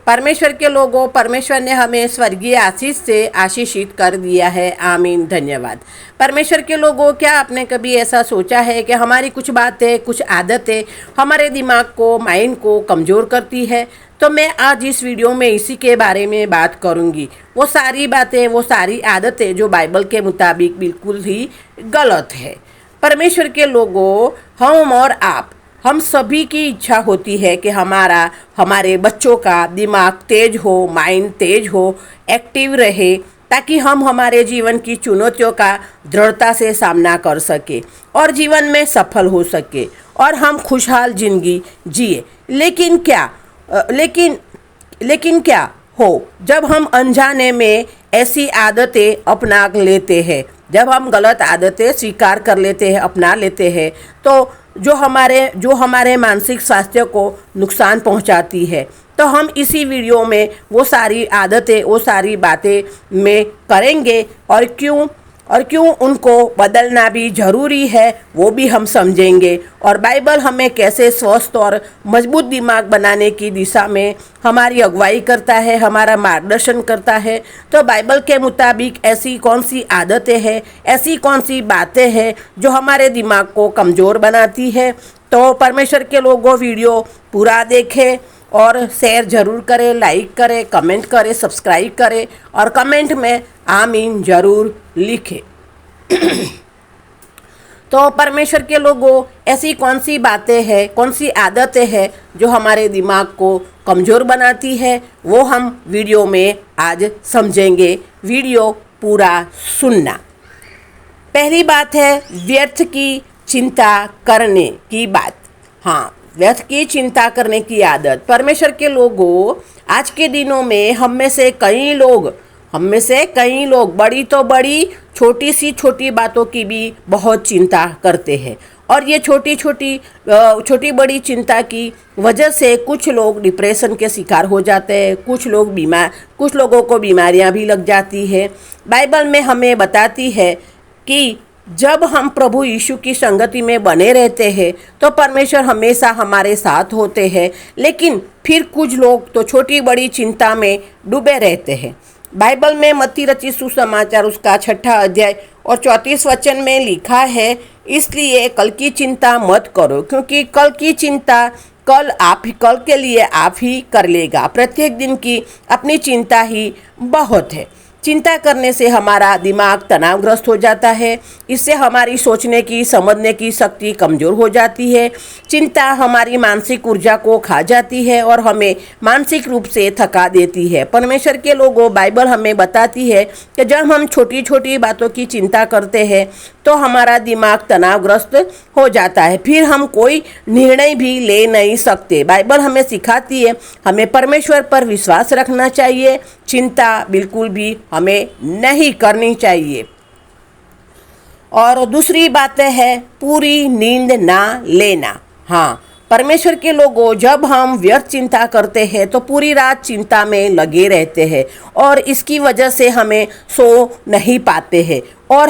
परमेश्वर के लोगों, परमेश्वर ने हमें स्वर्गीय आशीष से आशीषित कर दिया है। आमीन, धन्यवाद। परमेश्वर के लोगों, क्या आपने कभी ऐसा सोचा है कि हमारी कुछ बातें, कुछ आदतें हमारे दिमाग को, माइंड को कमज़ोर करती है? तो मैं आज इस वीडियो में इसी के बारे में बात करूंगी। वो सारी बातें, वो सारी आदतें जो बाइबल के मुताबिक बिल्कुल ही गलत है। परमेश्वर के लोगों, हम और आप, हम सभी की इच्छा होती है कि हमारे बच्चों का दिमाग तेज हो, माइंड तेज हो, एक्टिव रहे, ताकि हम हमारे जीवन की चुनौतियों का दृढ़ता से सामना कर सके और जीवन में सफल हो सके और हम खुशहाल जिंदगी जिए। लेकिन क्या हो जब हम अनजाने में ऐसी आदतें अपना लेते हैं, जब हम गलत आदतें स्वीकार कर लेते हैं, अपना लेते हैं, तो जो हमारे मानसिक स्वास्थ्य को नुकसान पहुंचाती है। तो हम इसी वीडियो में वो सारी आदतें, वो सारी बातें में करेंगे और क्यों उनको बदलना भी ज़रूरी है वो भी हम समझेंगे। और बाइबल हमें कैसे स्वस्थ और मजबूत दिमाग बनाने की दिशा में हमारी अगुवाई करता है, हमारा मार्गदर्शन करता है। तो बाइबल के मुताबिक ऐसी कौन सी आदतें हैं, ऐसी कौन सी बातें हैं जो हमारे दिमाग को कमज़ोर बनाती है। तो परमेश्वर के लोगों, वीडियो पूरा देखें और शेयर ज़रूर करें, लाइक करें, कमेंट करें, सब्सक्राइब करें और कमेंट में आमीन ज़रूर लिखें। तो परमेश्वर के लोगों, ऐसी कौन सी बातें हैं, कौन सी आदतें हैं जो हमारे दिमाग को कमज़ोर बनाती है, वो हम वीडियो में आज समझेंगे। वीडियो पूरा सुनना। पहली बात है व्यर्थ की चिंता करने की बात। हाँ, व्यर्थ की चिंता करने की आदत। परमेश्वर के लोगों, आज के दिनों में हम में से कई लोग बड़ी तो बड़ी, छोटी बातों की भी बहुत चिंता करते हैं। और ये छोटी बड़ी चिंता की वजह से कुछ लोग डिप्रेशन के शिकार हो जाते हैं, कुछ लोगों को बीमारियां भी लग जाती है। बाइबल में हमें बताती है कि जब हम प्रभु यीशु की संगति में बने रहते हैं तो परमेश्वर हमेशा हमारे साथ होते हैं। लेकिन फिर कुछ लोग तो छोटी बड़ी चिंता में डूबे रहते हैं। बाइबल में मत्ती रचित सुसमाचार उसका 6 अध्याय और 34 वचन में लिखा है, इसलिए कल की चिंता मत करो, क्योंकि कल की चिंता कल के लिए आप ही कर लेगा। प्रत्येक दिन की अपनी चिंता ही बहुत है। चिंता करने से हमारा दिमाग तनावग्रस्त हो जाता है। इससे हमारी सोचने की, समझने की शक्ति कमज़ोर हो जाती है। चिंता हमारी मानसिक ऊर्जा को खा जाती है और हमें मानसिक रूप से थका देती है। परमेश्वर के लोगों, बाइबल हमें बताती है कि जब हम छोटी छोटी बातों की चिंता करते हैं तो हमारा दिमाग तनावग्रस्त हो जाता है, फिर हम कोई निर्णय भी ले नहीं सकते। बाइबल हमें सिखाती है हमें परमेश्वर पर विश्वास रखना चाहिए, चिंता बिल्कुल भी हमें नहीं करनी चाहिए। और दूसरी बात है पूरी नींद ना लेना। हाँ, परमेश्वर के लोगों, जब हम व्यर्थ चिंता करते हैं तो पूरी रात चिंता में लगे रहते हैं और इसकी वजह से हमें सो नहीं पाते हैं और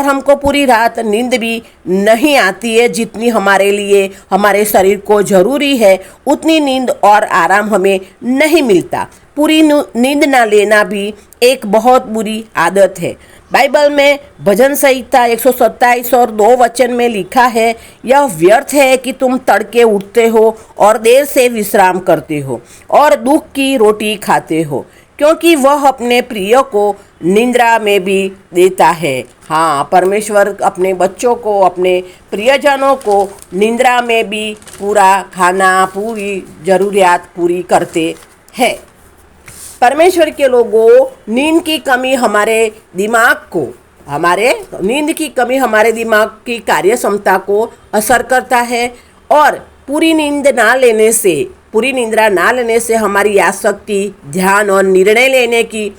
हमको पूरी रात नींद भी नहीं आती है। जितनी हमारे लिए, हमारे शरीर को ज़रूरी है, उतनी नींद और आराम हमें नहीं मिलता। पूरी नींद ना लेना भी एक बहुत बुरी आदत है। बाइबल में भजन संहिता 127 और 2 वचन में लिखा है, यह व्यर्थ है कि तुम तड़के उठते हो और देर से विश्राम करते हो और दुख की रोटी खाते हो, क्योंकि वह अपने प्रिय को निंद्रा में भी देता है। हाँ, परमेश्वर अपने बच्चों को, अपने प्रियजनों को निंद्रा में भी पूरा खाना, पूरी ज़रूरियात पूरी करते हैं। परमेश्वर के लोगों, नींद की कमी हमारे दिमाग की कार्य क्षमता को असर करता है और पूरी निंद्रा ना लेने से हमारी याद शक्ति, ध्यान और निर्णय लेने की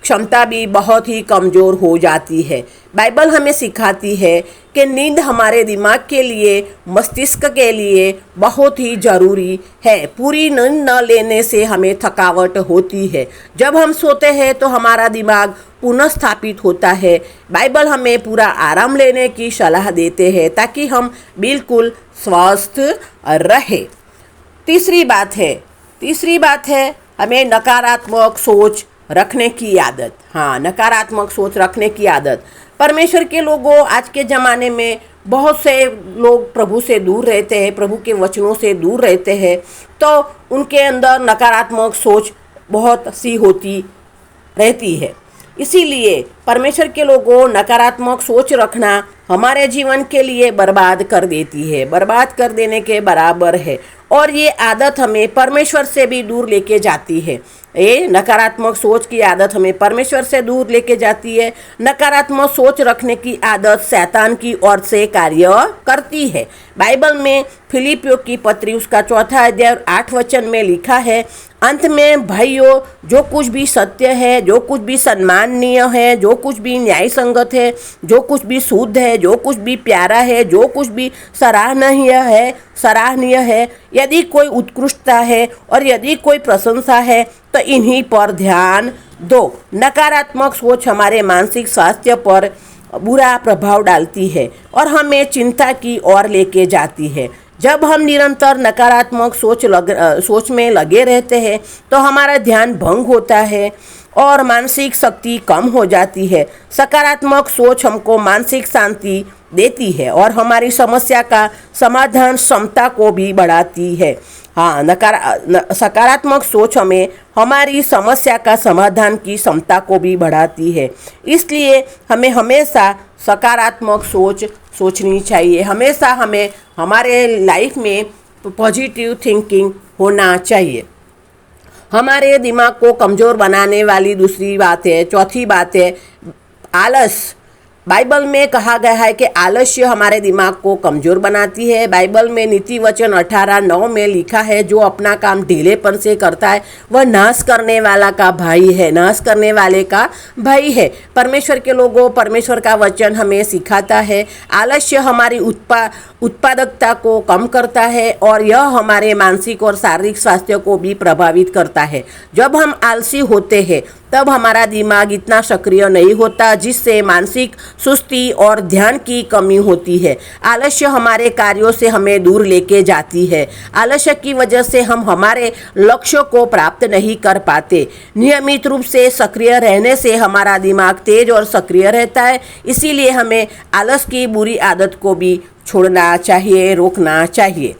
क्षमता भी बहुत ही कमज़ोर हो जाती है। बाइबल हमें सिखाती है कि नींद हमारे दिमाग के लिए, मस्तिष्क के लिए बहुत ही ज़रूरी है। पूरी नींद न लेने से हमें थकावट होती है। जब हम सोते हैं तो हमारा दिमाग पुनः स्थापित होता है। बाइबल हमें पूरा आराम लेने की सलाह देते हैं ताकि हम बिल्कुल स्वस्थ रहे। तीसरी बात है तीसरी बात है हमें नकारात्मक सोच रखने की आदत। हाँ, नकारात्मक सोच रखने की आदत। परमेश्वर के लोगों, आज के ज़माने में बहुत से लोग प्रभु से दूर रहते हैं, प्रभु के वचनों से दूर रहते हैं, तो उनके अंदर नकारात्मक सोच बहुत सी होती रहती है। इसीलिए परमेश्वर के लोगों, नकारात्मक सोच रखना हमारे जीवन के लिए बर्बाद कर देती है, बर्बाद कर देने के बराबर है। और ये आदत हमें परमेश्वर से भी दूर लेके जाती है। ये नकारात्मक सोच की आदत हमें परमेश्वर से दूर लेके जाती है। नकारात्मक सोच रखने की आदत शैतान की ओर से कार्य करती है। बाइबल में फिलिपियों की पत्री उसका 4 अध्याय 8 वचन में लिखा है, अंत में भाइयों, जो कुछ भी सत्य है, जो कुछ भी सम्माननीय है, जो कुछ भी न्याय संगत है, जो कुछ भी शुद्ध है, जो कुछ भी प्यारा है, जो कुछ भी सराहनीय है, यदि कोई उत्कृष्टता है और यदि कोई प्रशंसा है, तो इन्हीं पर ध्यान दो। नकारात्मक सोच हमारे मानसिक स्वास्थ्य पर बुरा प्रभाव डालती है और हमें चिंता की ओर लेके जाती है। जब हम निरंतर नकारात्मक सोच में लगे रहते हैं तो हमारा ध्यान भंग होता है और मानसिक शक्ति कम हो जाती है। सकारात्मक सोच हमको मानसिक शांति देती है और हमारी समस्या का समाधान क्षमता को भी बढ़ाती है। हाँ, सकारात्मक सोच हमें हमारी समस्या का समाधान की क्षमता को भी बढ़ाती है। इसलिए हमें हमेशा सकारात्मक सोचनी चाहिए। हमेशा हमें हमारे लाइफ में पॉजिटिव थिंकिंग होना चाहिए। हमारे दिमाग को कमज़ोर बनाने वाली चौथी बात है आलस। बाइबल में कहा गया है कि आलस्य हमारे दिमाग को कमज़ोर बनाती है। बाइबल में नीति वचन 18:9 में लिखा है, जो अपना काम ढीलेपन से करता है वह नाश करने वाला का भाई है, नाश करने वाले का भाई है। परमेश्वर के लोगों, परमेश्वर का वचन हमें सिखाता है आलस्य हमारी उत्पादकता को कम करता है और यह हमारे मानसिक और शारीरिक स्वास्थ्य को भी प्रभावित करता है। जब हम आलसी होते हैं तब हमारा दिमाग इतना सक्रिय नहीं होता, जिससे मानसिक सुस्ती और ध्यान की कमी होती है। आलस्य हमारे कार्यों से हमें दूर लेके जाती है। आलस्य की वजह से हम हमारे लक्ष्यों को प्राप्त नहीं कर पाते। नियमित रूप से सक्रिय रहने से हमारा दिमाग तेज और सक्रिय रहता है। इसीलिए हमें आलस की बुरी आदत को भी छोड़ना चाहिए, रोकना चाहिए।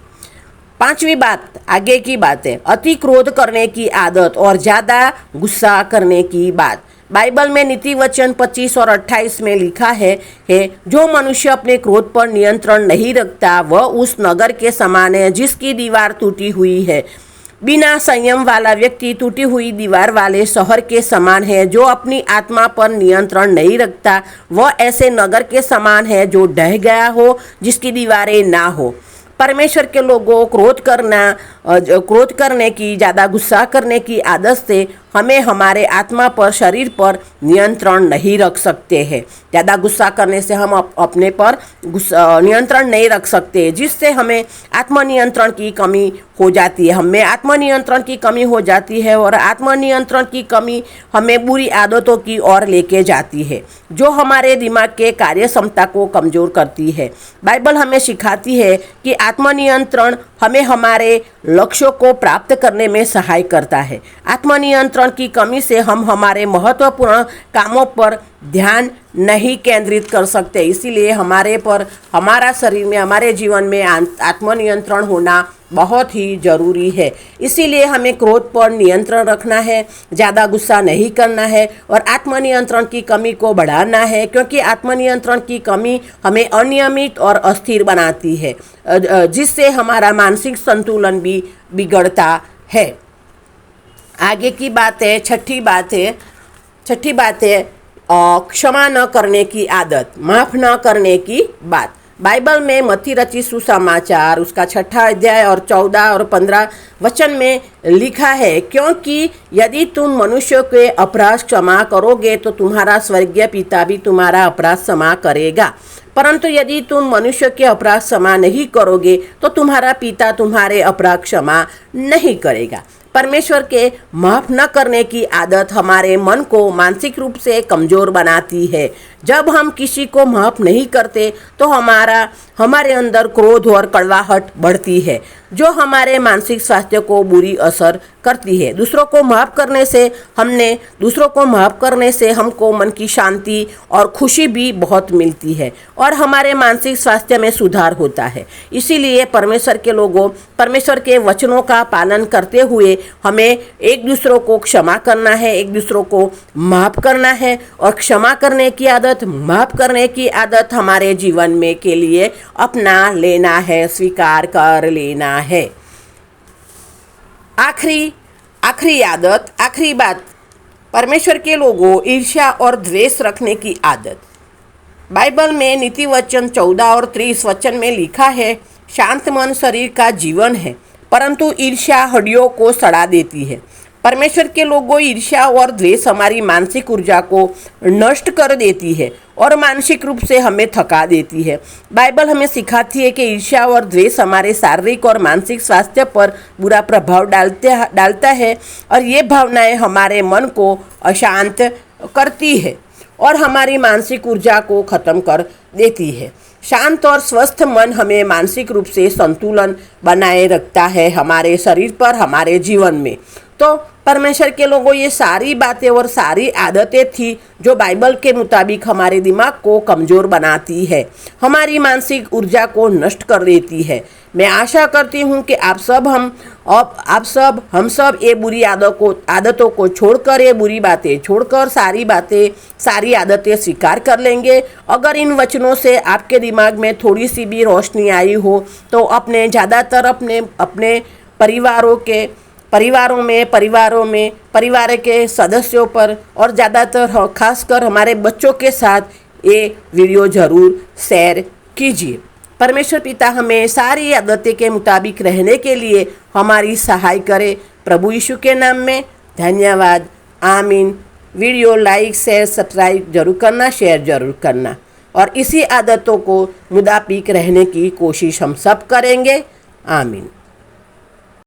पांचवी बात, आगे की बात है अति क्रोध करने की आदत और ज़्यादा गुस्सा करने की बात। बाइबल में नीति वचन 25 और 28 में लिखा है जो मनुष्य अपने क्रोध पर नियंत्रण नहीं रखता वह उस नगर के समान है जिसकी दीवार टूटी हुई है। बिना संयम वाला व्यक्ति टूटी हुई दीवार वाले शहर के समान है। जो अपनी आत्मा पर नियंत्रण नहीं रखता वह ऐसे नगर के समान है जो ढह गया हो, जिसकी दीवारें ना हो। परमेश्वर के लोगों, क्रोध करने की, ज़्यादा गुस्सा करने की आदत से हमें हमारे आत्मा पर, शरीर पर नियंत्रण नहीं रख सकते हैं। ज़्यादा गुस्सा करने से हम अपने पर नियंत्रण नहीं रख सकते, जिससे हमें आत्मनियंत्रण की कमी हो जाती है। हमें आत्मनियंत्रण की कमी हो जाती है और आत्मनियंत्रण की कमी हमें बुरी आदतों की ओर लेके जाती है, जो हमारे दिमाग के कार्य क्षमता को कमज़ोर करती है। बाइबल हमें सिखाती है कि आत्मनियंत्रण हमें हमारे लक्ष्यों को प्राप्त करने में सहाय करता है। आत्मनियंत्रण की कमी से हम हमारे महत्वपूर्ण कामों पर ध्यान नहीं केंद्रित कर सकते। इसीलिए हमारा शरीर में, हमारे जीवन में आत्मनियंत्रण होना बहुत ही ज़रूरी है। इसीलिए हमें क्रोध पर नियंत्रण रखना है, ज़्यादा गुस्सा नहीं करना है और आत्मनियंत्रण की कमी को बढ़ाना है, क्योंकि आत्मनियंत्रण की कमी हमें अनियमित और अस्थिर बनाती है, जिससे हमारा मानसिक संतुलन भी बिगड़ता है। आगे की बात है, छठी बात है क्षमा न करने की आदत, माफ़ न करने की बात। बाइबल में मत्ती रचित सुसमाचार उसका 6 अध्याय और 14 और 15 वचन में लिखा है, क्योंकि यदि तुम मनुष्यों के अपराध क्षमा करोगे तो तुम्हारा स्वर्गीय पिता भी तुम्हारा अपराध क्षमा करेगा, परंतु यदि तुम मनुष्य के अपराध क्षमा नहीं करोगे तो तुम्हारा पिता तुम्हारे अपराध क्षमा नहीं करेगा। परमेश्वर के माफ़ न करने की आदत हमारे मन को मानसिक रूप से कमज़ोर बनाती है। जब हम किसी को माफ़ नहीं करते तो हमारे अंदर क्रोध और कड़वाहट बढ़ती है, जो हमारे मानसिक स्वास्थ्य को बुरी असर करती है। दूसरों को माफ़ करने से हमको मन की शांति और खुशी भी बहुत मिलती है और हमारे मानसिक स्वास्थ्य में सुधार होता है। इसीलिए परमेश्वर के लोगों, परमेश्वर के वचनों का पालन करते हुए हमें एक दूसरों को क्षमा करना है, एक दूसरों को माफ़ करना है और क्षमा करने की आदत, माफ़ करने की आदत हमारे जीवन में के लिए अपना लेना है, स्वीकार कर लेना है। आखिरी आदत, आखिरी बात, परमेश्वर के लोगों, ईर्ष्या और द्वेष रखने की आदत। बाइबल में नीति वचन 14 और 30 वचन में लिखा है, शांत मन शरीर का जीवन है, परंतु ईर्ष्या हड्डियों को सड़ा देती है। परमेश्वर के लोगों, ईर्ष्या और द्वेष हमारी मानसिक ऊर्जा को नष्ट कर देती है और मानसिक रूप से हमें थका देती है। बाइबल हमें सिखाती है कि ईर्ष्या और द्वेष हमारे शारीरिक और मानसिक स्वास्थ्य पर बुरा प्रभाव डालता है और ये भावनाएं हमारे मन को अशांत करती है और हमारी मानसिक ऊर्जा को ख़त्म कर देती है। शांत और स्वस्थ मन हमें मानसिक रूप से संतुलन बनाए रखता है हमारे शरीर पर, हमारे जीवन में। तो परमेश्वर के लोगों, ये सारी बातें और सारी आदतें थी जो बाइबल के मुताबिक हमारे दिमाग को कमज़ोर बनाती है, हमारी मानसिक ऊर्जा को नष्ट कर देती है। मैं आशा करती हूँ कि हम सब ये बुरी आदतों को छोड़कर, ये बुरी बातें छोड़कर सारी आदतें स्वीकार कर लेंगे। अगर इन वचनों से आपके दिमाग में थोड़ी सी भी रोशनी आई हो तो ज़्यादातर अपने परिवार के सदस्यों पर और ज़्यादातर खासकर हमारे बच्चों के साथ ये वीडियो ज़रूर शेयर कीजिए। परमेश्वर पिता हमें सारी आदतें के मुताबिक रहने के लिए हमारी सहाय करे। प्रभु यीशु के नाम में धन्यवाद। आमीन। वीडियो लाइक, शेयर, सब्सक्राइब जरूर करना, शेयर जरूर करना और इसी आदतों को मुताबिक रहने की कोशिश हम सब करेंगे। आमीन।